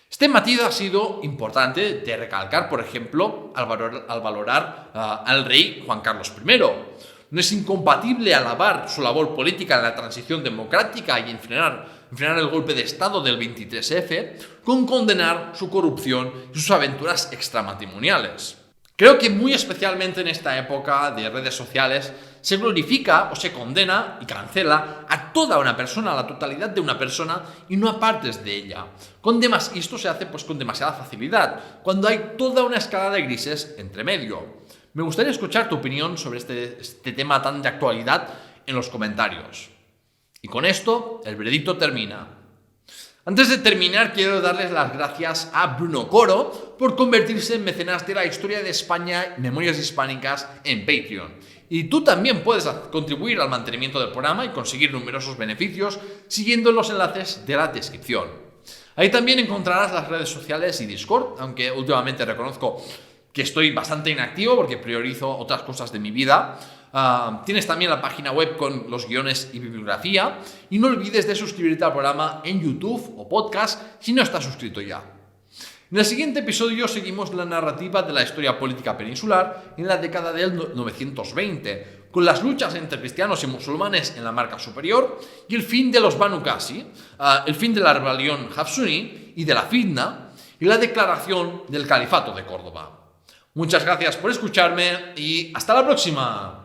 [SPEAKER 1] Este matiz ha sido importante de recalcar, por ejemplo, al valorar al rey Juan Carlos I. No es incompatible alabar su labor política en la transición democrática y en frenar el golpe de Estado del 23F con condenar su corrupción y sus aventuras extramatrimoniales. Creo que muy especialmente en esta época de redes sociales se glorifica o se condena y cancela a toda una persona, a la totalidad de una persona y no a partes de ella. Y esto se hace con demasiada facilidad, cuando hay toda una escala de grises entre medio. Me gustaría escuchar tu opinión sobre este tema tan de actualidad en los comentarios. Y con esto, el veredicto termina. Antes de terminar, quiero darles las gracias a Bruno Coro por convertirse en mecenas de la historia de España y Memorias Hispánicas en Patreon. Y tú también puedes contribuir al mantenimiento del programa y conseguir numerosos beneficios siguiendo los enlaces de la descripción. Ahí también encontrarás las redes sociales y Discord, aunque últimamente reconozco que estoy bastante inactivo porque priorizo otras cosas de mi vida. Tienes también la página web con los guiones y bibliografía. Y no olvides de suscribirte al programa en YouTube o podcast si no estás suscrito ya. En el siguiente episodio seguimos la narrativa de la historia política peninsular en la década del 920, con las luchas entre cristianos y musulmanes en la Marca Superior y el fin de los Banu Qasi, el fin de la rebelión Hafsuní y de la Fitna y la declaración del Califato de Córdoba. Muchas gracias por escucharme y hasta la próxima.